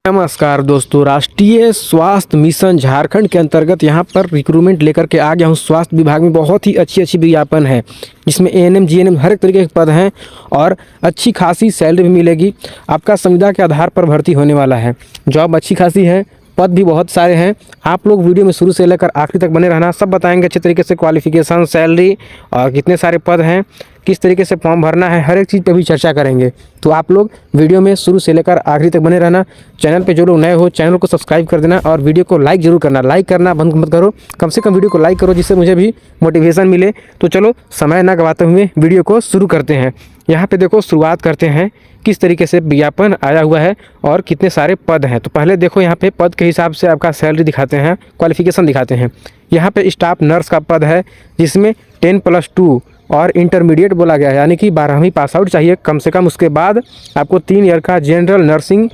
नमस्कार दोस्तों, राष्ट्रीय स्वास्थ्य मिशन झारखंड के अंतर्गत यहाँ पर रिक्रूटमेंट लेकर के आ गया हूँ। स्वास्थ्य विभाग में बहुत ही अच्छी विज्ञापन है, जिसमें एएनएम जीएनएम हर एक तरीके के पद हैं और अच्छी खासी सैलरी भी मिलेगी। आपका संविदा के आधार पर भर्ती होने वाला है। जॉब अच्छी खासी है, पद भी बहुत सारे हैं। आप लोग वीडियो में शुरू से लेकर आखिरी तक बने रहना, सब बताएंगे अच्छे तरीके से। क्वालिफिकेशन, सैलरी और कितने सारे पद हैं, किस तरीके से फॉर्म भरना है, हर एक चीज़ पे भी चर्चा करेंगे। तो आप लोग वीडियो में शुरू से लेकर आखिरी तक बने रहना। चैनल पे जो लोग नए हो चैनल को सब्सक्राइब कर देना और वीडियो को लाइक जरूर करना। लाइक करना बंद मत करो, कम से कम वीडियो को लाइक करो, जिससे मुझे भी मोटिवेशन मिले। तो चलो समय ना गवाते हुए वीडियो को शुरू करते हैं। यहाँ पे देखो, शुरुआत करते हैं किस तरीके से विज्ञापन आया हुआ है और कितने सारे पद हैं। तो पहले देखो, यहाँ पे पद के हिसाब से आपका सैलरी दिखाते हैं, क्वालिफिकेशन दिखाते हैं। यहाँ पे स्टाफ नर्स का पद है, जिसमें 10+2 और इंटरमीडिएट बोला गया है, यानी कि 12वीं पास आउट चाहिए कम से कम। उसके बाद आपको 3 ईयर का जनरल नर्सिंग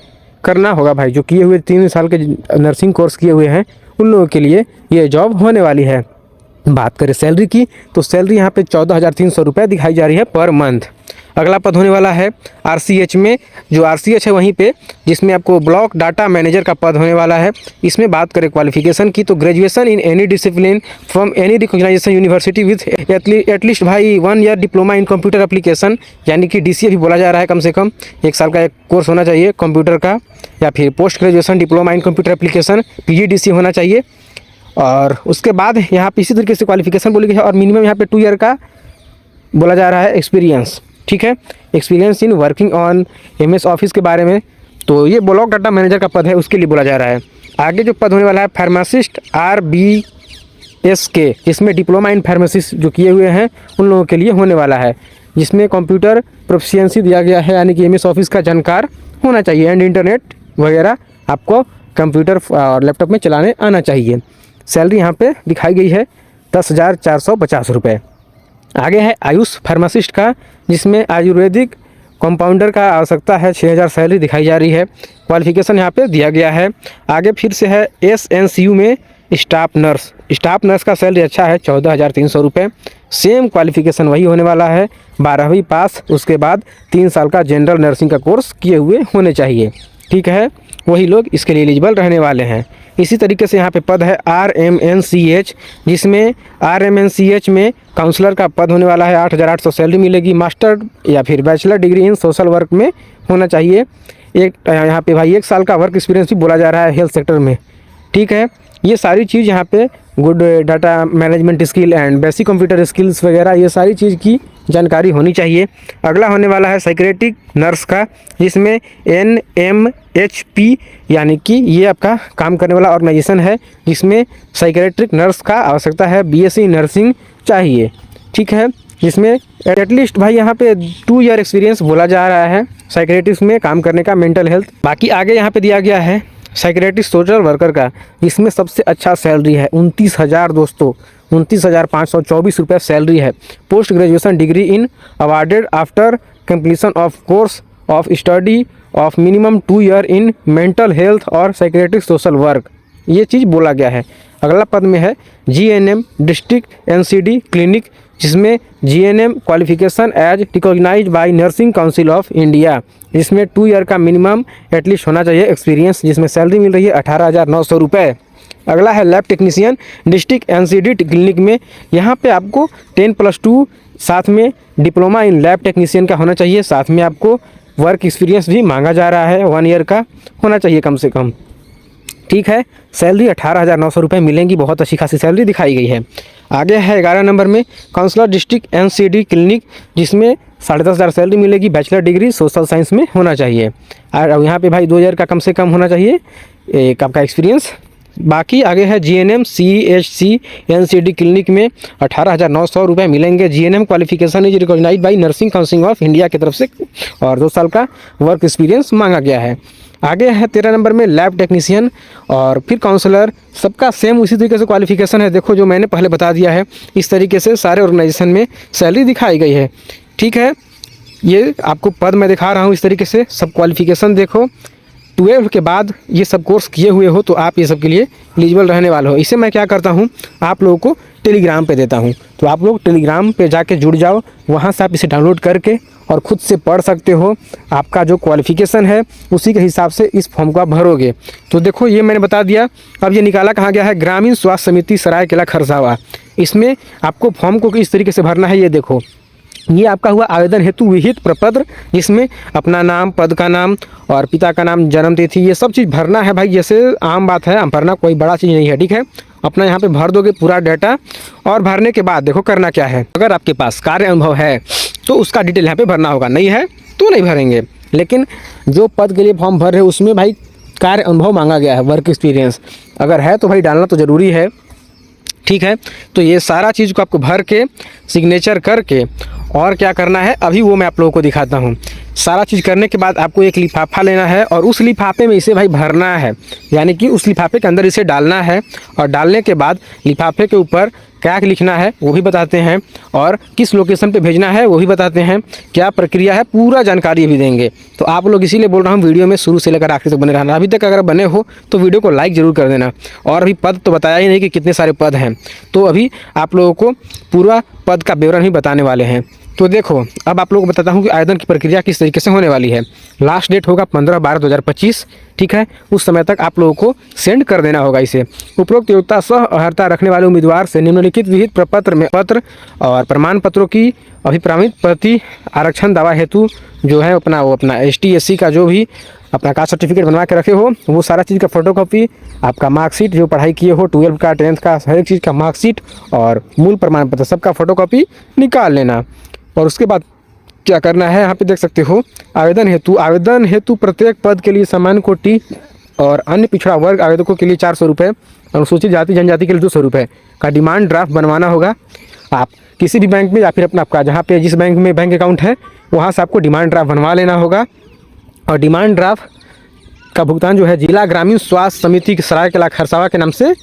करना होगा भाई। जो किए हुए 3 साल के नर्सिंग कोर्स किए हुए हैं, उन लोगों के लिए ये जॉब होने वाली है। बात करें सैलरी की, तो सैलरी यहाँ पे 14,300 रुपये दिखाई जा रही है पर मंथ। अगला पद होने वाला है आरसीएच में। जो आरसीएच है वहीं पे, जिसमें आपको ब्लॉक डाटा मैनेजर का पद होने वाला है। इसमें बात करें क्वालिफिकेशन की, तो graduation in any discipline from any recognisation university with at least भाई 1 year diploma in computer application, यानी कि डीसीए भी बोला जा रहा है। कम से कम 1 साल का एक कोर्स होना चाहिए कंप्यूटर का, या फिर post graduation diploma in computer application PGDCA होना चाहिए। और उसके बाद यहाँ पे इसी तरीके से क्वालिफिकेशन बोली गई है, और मिनिमम यहाँ पे 2 ईयर का बोला जा रहा है एक्सपीरियंस। ठीक है, experience in working on MS office के बारे में। तो ये ब्लॉक डाटा मैनेजर का पद है, उसके लिए बोला जा रहा है। आगे जो पद होने वाला है फार्मासिस्ट RBSK, जिसमें डिप्लोमा इन फार्मेसिस्ट जो किए हुए हैं उन लोगों के लिए होने वाला है, जिसमें कंप्यूटर प्रोफिशिएंसी दिया गया है, यानी कि MS ऑफिस का जानकार होना चाहिए एंड इंटरनेट वगैरह आपको कंप्यूटर और लैपटॉप में चलाने आना चाहिए। सैलरी यहाँ पे दिखाई गई है 10,450 रुपये। आगे है आयुष फार्मासिस्ट का, जिसमें आयुर्वेदिक कंपाउंडर का आवश्यकता है, 6,000 सैलरी दिखाई जा रही है। क्वालिफिकेशन यहाँ पे दिया गया है। आगे फिर से है SNCU में स्टाफ नर्स। स्टाफ नर्स का सैलरी अच्छा है, 14,300 रुपये। सेम क्वालिफिकेशन वही होने वाला है, 12वीं पास, उसके बाद 3 साल का जनरल नर्सिंग का कोर्स किए हुए होने चाहिए। ठीक है, वही लोग इसके लिए एलिजिबल रहने वाले हैं। इसी तरीके से यहाँ पे पद है RMNCH, जिसमें RMNCH में काउंसलर का पद होने वाला है। 8,800 सैलरी मिलेगी। मास्टर या फिर bachelor degree in social work में होना चाहिए। यहाँ पे भाई 1 साल का वर्क एक्सपीरियंस भी बोला जा रहा है हेल्थ सेक्टर में। ठीक है, ये सारी चीज़ यहाँ पे good data management skill and basic computer skills वगैरह, ये सारी चीज़ की जानकारी होनी चाहिए। अगला होने वाला है साइकेट्रिक नर्स का, जिसमें NMHP, यानी कि ये आपका काम करने वाला ऑर्गेनाइजेशन है, जिसमें साइकेट्रिक नर्स का आवश्यकता है, BSc नर्सिंग चाहिए। ठीक है, जिसमें एटलीस्ट भाई यहाँ पे 2 ईयर एक्सपीरियंस बोला जा रहा है साइकेट्रिस्ट में काम करने का, मेंटल हेल्थ। बाकी आगे यहाँ पे दिया गया है साइकेट्रिस्ट सोशल वर्कर का, जिसमें सबसे अच्छा सैलरी है 29,000 दोस्तों, 29,524 रुपये सैलरी है। Post graduation degree in awarded after completion of course of study of minimum 2 year in mental health और साइकेट्रिक सोशल वर्क, ये चीज़ बोला गया है। अगला पद में है GNM डिस्ट्रिक्ट NCD क्लिनिक, जिसमें GNM qualification as recognised by nursing council of India, जिसमें 2 ईयर का मिनिमम एटलीस्ट होना चाहिए एक्सपीरियंस, जिसमें सैलरी मिल रही है 18,900 रुपये। अगला है lab technician district NCD clinic में। यहाँ पे आपको 10+2 साथ में डिप्लोमा इन लैब टेक्नीशियन का होना चाहिए। साथ में आपको वर्क एक्सपीरियंस भी मांगा जा रहा है, 1 ईयर का होना चाहिए कम से कम। ठीक है, सैलरी 18,900 रुपये मिलेंगी, बहुत अच्छी खासी सैलरी दिखाई गई है। आगे है 11 नंबर में काउंसलर डिस्ट्रिक्ट NCD क्लिनिक, जिसमें 10,500 सैलरी मिलेगी। बैचलर डिग्री सोशल साइंस में होना चाहिए, और यहाँ पे भाई 2 ईयर का कम से कम होना चाहिए एक आपका एक्सपीरियंस। बाकी आगे है GNM CHC NCD क्लिनिक में 18,900 रुपये मिलेंगे। GNM qualification is recognised by nursing council of India की तरफ से, और 2 साल का वर्क एक्सपीरियंस मांगा गया है। आगे है 13 नंबर में लैब टेक्नीशियन और फिर काउंसलर, सबका सेम उसी तरीके से क्वालिफिकेशन है। देखो, जो मैंने पहले बता दिया है, इस तरीके से सारे ऑर्गेनाइजेशन में सैलरी दिखाई गई है। ठीक है, ये आपको पद मैं दिखा रहा हूँ इस तरीके से, सब क्वालिफिकेशन देखो। 12 के बाद ये सब कोर्स किए हुए हो तो आप ये सब के लिए एलिजिबल रहने वाले हो। इसे मैं क्या करता हूँ, आप लोगों को टेलीग्राम पे देता हूँ, तो आप लोग टेलीग्राम पे जाके जुड़ जाओ, वहाँ से आप इसे डाउनलोड करके और ख़ुद से पढ़ सकते हो। आपका जो क्वालिफ़िकेशन है उसी के हिसाब से इस फॉर्म को आप भरोगे। तो देखो ये मैंने बता दिया। अब ये निकाला कहाँ गया है, ग्रामीण स्वास्थ्य समिति सरायकेला खरसावा। इसमें आपको फॉर्म को किस तरीके से भरना है ये देखो। ये आपका हुआ आवेदन हेतु विहित प्रपत्र, जिसमें अपना नाम, पद का नाम और पिता का नाम, जन्म तिथि, ये सब चीज़ भरना है भाई। जैसे आम बात है, भरना कोई बड़ा चीज़ नहीं है, ठीक है। अपना यहाँ पे भर दोगे पूरा डाटा, और भरने के बाद देखो करना क्या है। अगर आपके पास कार्य अनुभव है तो उसका डिटेल यहाँ पे भरना होगा, नहीं है तो नहीं भरेंगे। लेकिन जो पद के लिए फॉर्म भर रहे हैं उसमें भाई कार्य अनुभव मांगा गया है, वर्क एक्सपीरियंस अगर है तो भाई डालना तो ज़रूरी है, ठीक है। तो ये सारा चीज़ को आपको भर के सिग्नेचर करके और क्या करना है अभी वो मैं आप लोगों को दिखाता हूँ। सारा चीज़ करने के बाद आपको एक लिफाफा लेना है और उस लिफाफे में इसे भाई भरना है, यानी कि उस लिफाफे के अंदर इसे डालना है। और डालने के बाद लिफाफे के ऊपर क्या लिखना है वो भी बताते हैं, और किस लोकेशन पे भेजना है वो भी बताते हैं, क्या प्रक्रिया है पूरा जानकारी भी देंगे। तो आप लोग इसीलिए बोल रहा हूँ वीडियो में शुरू से लेकर आखिर तक बने रहना। अभी तक अगर बने हो तो वीडियो को लाइक ज़रूर कर देना। और अभी पद तो बताया ही नहीं कि कितने सारे पद हैं, तो अभी आप लोगों को पूरा पद का विवरण ही बताने वाले हैं। तो देखो अब आप लोगों को बताता हूँ कि आवेदन की प्रक्रिया किस तरीके से होने वाली है। लास्ट डेट होगा 15/12/2025, ठीक है। उस समय तक आप लोगों को सेंड कर देना होगा इसे। उपरोक्त योग्यता सह अर्हता रखने वाले उम्मीदवार से निम्नलिखित विहित प्रपत्र में पत्र और प्रमाण पत्रों की अभिप्रामित प्रति आरक्षण दावा हेतु जो है अपना ST SC का जो भी अपना कास्ट सर्टिफिकेट बनवा के रखे हो वो सारा चीज़ का फोटोकॉपी, आपका मार्कशीट जो पढ़ाई किए हो 12 का 10th का हर एक चीज़ का मार्कशीट और मूल प्रमाण पत्र सबका फोटोकॉपी निकाल लेना। और उसके बाद क्या करना है, यहाँ पे देख सकते हो आवेदन हेतु प्रत्येक पद के लिए समान कोटि और अन्य पिछड़ा वर्ग आवेदकों के लिए 400 रुपये, अनुसूचित जाति जनजाति के लिए 200 रुपये का डिमांड ड्राफ्ट बनवाना होगा। आप किसी भी बैंक में या फिर आपका जहाँ पे जिस बैंक में बैंक अकाउंट है वहाँ से आपको डिमांड ड्राफ्ट बनवा लेना होगा। और डिमांड ड्राफ्ट का भुगतान जो है जिला ग्रामीण स्वास्थ्य समिति सरायकेला खरसावा के नाम से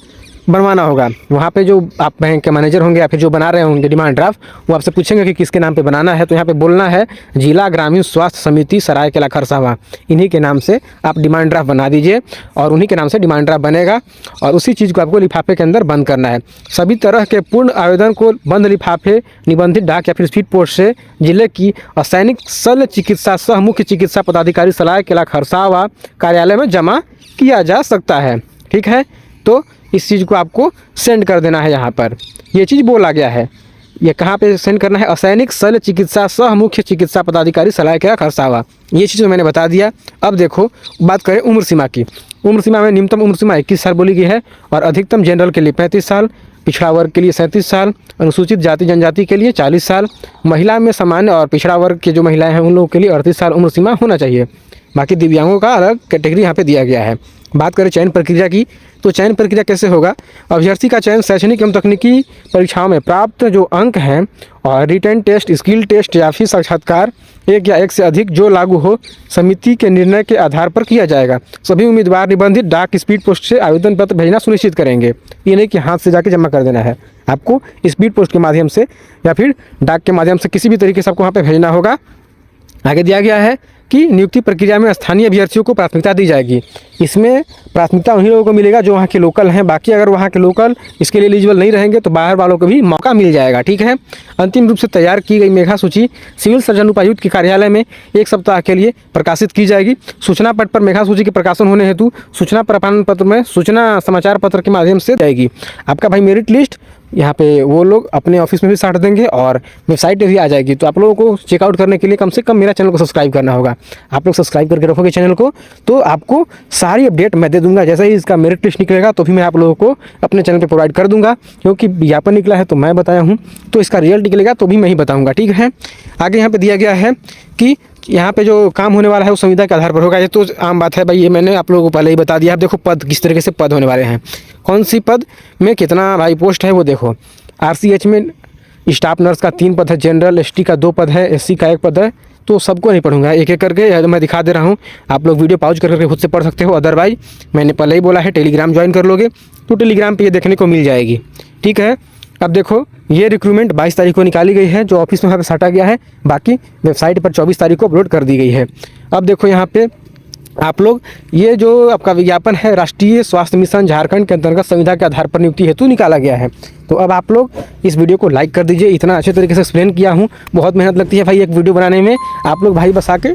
बनवाना होगा। वहाँ पे जो आप बैंक के मैनेजर होंगे या फिर जो बना रहे होंगे डिमांड ड्राफ्ट, वो आपसे पूछेंगे कि किसके नाम पे बनाना है, तो यहाँ पे बोलना है जिला ग्रामीण स्वास्थ्य समिति सरायकेला खरसावा, इन्हीं के नाम से आप डिमांड ड्राफ्ट बना दीजिए और उन्हीं के नाम से डिमांड ड्राफ्ट बनेगा। और उसी चीज़ को आपको लिफाफे के अंदर बंद करना है। सभी तरह के पूर्ण आवेदन को बंद लिफाफे निबंधित डाक या फिर स्पीड पोस्ट से जिले की असैनिक शल्य चिकित्सा सह मुख्य चिकित्सा पदाधिकारी सरायकेला खरसावा कार्यालय में जमा किया जा सकता है, ठीक है। तो इस चीज़ को आपको सेंड कर देना है। यहाँ पर ये चीज़ बोला गया है, ये कहाँ पे सेंड करना है, असैनिक शल्य चिकित्सा सह मुख्य चिकित्सा पदाधिकारी सरायकेला खरसावा। ये चीज़ मैंने बता दिया। अब देखो बात करें उम्र सीमा की। उम्र सीमा में न्यूनतम उम्र सीमा 21 साल बोली गई है और अधिकतम जनरल के लिए 35 साल, पिछड़ा वर्ग के लिए 37 साल, अनुसूचित जाति जनजाति के लिए 40 साल, महिला में सामान्य और पिछड़ा वर्ग के जो महिलाएँ हैं उन लोगों के लिए 38 साल उम्र सीमा होना चाहिए। बाकी दिव्यांगों का अलग कैटेगरी यहाँ पे दिया गया है। बात करें चयन प्रक्रिया की, तो चयन प्रक्रिया कैसे होगा, अभ्यर्थी का चयन शैक्षणिक एवं तकनीकी परीक्षाओं में प्राप्त जो अंक हैं और रिटन टेस्ट, स्किल टेस्ट या फिर साक्षात्कार एक या एक से अधिक जो लागू हो समिति के निर्णय के आधार पर किया जाएगा। सभी उम्मीदवार निबंधित डाक स्पीड पोस्ट से आवेदन पत्र भेजना सुनिश्चित करेंगे। ये नहीं कि हाथ से जाके जमा कर देना है, आपको स्पीड पोस्ट के माध्यम से या फिर डाक के माध्यम से किसी भी तरीके से आपको वहाँ पर भेजना होगा। आगे दिया गया है कि नियुक्ति प्रक्रिया में स्थानीय अभ्यर्थियों को प्राथमिकता दी जाएगी। इसमें प्राथमिकता उन्हीं लोगों को मिलेगा जो वहाँ के लोकल हैं। बाकी अगर वहाँ के लोकल इसके लिए एलिजिबल नहीं रहेंगे तो बाहर वालों को भी मौका मिल जाएगा, ठीक है। अंतिम रूप से तैयार की गई मेघा सूची सिविल सर्जन उपायुक्त के कार्यालय में 1 सप्ताह के लिए प्रकाशित की जाएगी। सूचना पट पर मेघा सूची के प्रकाशन होने हेतु सूचना प्रमाण पत्र में सूचना समाचार पत्र के माध्यम से जाएगी। आपका भाई मेरिट लिस्ट यहाँ पे वो लोग अपने ऑफिस में भी साट देंगे और वेबसाइट पे भी आ जाएगी। तो आप लोगों को चेकआउट करने के लिए कम से कम मेरा चैनल को सब्सक्राइब करना होगा। आप लोग सब्सक्राइब करके रखोगे चैनल को तो आपको सारी अपडेट मैं दे दूंगा। जैसे ही इसका मेरिट लिस्ट निकलेगा तो भी मैं आप लोगों को अपने चैनल पे प्रोवाइड कर दूंगा, क्योंकि विज्ञापन निकला है तो मैं बताया हूँ, तो इसका रिजल्ट निकलेगा तो भी मैं ही बताऊँगा, ठीक है। आगे यहाँ पर दिया गया है कि यहाँ पे जो काम होने वाला है वो संविदा के आधार पर होगा। ये तो आम बात है भाई, ये मैंने आप लोगों को पहले ही बता दिया। आप देखो पद किस तरीके से पद होने वाले हैं, कौन सी पद में कितना भाई पोस्ट है वो देखो। RCH में स्टाफ नर्स का 3 पद है, जनरल ST का 2 पद है, SC का 1 पद है। तो सबको नहीं पढ़ूंगा, एक एक करके मैं दिखा दे रहा हूँ। आप लोग वीडियो पॉज करके खुद से पढ़ सकते हो। अदरवाइज मैंने पहले ही बोला है टेलीग्राम ज्वाइन कर लोगे तो टेलीग्राम पे ये देखने को मिल जाएगी, ठीक है। अब देखो ये रिक्रूटमेंट 22 तारीख को निकाली गई है, जो ऑफिस में वहाँ पे साटा गया है। बाकी वेबसाइट पर 24 तारीख को अपलोड कर दी गई है। अब देखो यहाँ पे आप लोग ये जो आपका विज्ञापन है राष्ट्रीय स्वास्थ्य मिशन झारखंड के अंतर्गत संविदा के आधार पर नियुक्ति हेतु निकाला गया है। तो अब आप लोग इस वीडियो को लाइक कर दीजिए। इतना अच्छे तरीके से एक्सप्लेन किया हूँ, बहुत मेहनत लगती है भाई एक वीडियो बनाने में। आप लोग भाई बस आके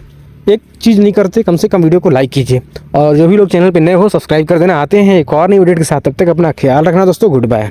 एक चीज़ नहीं करते, कम से कम वीडियो को लाइक कीजिए। और जो भी लोग चैनल पर नए हो सब्सक्राइब कर देना। आते हैं एक और नई वीडियो के साथ, तब तक अपना ख्याल रखना दोस्तों। Good bye.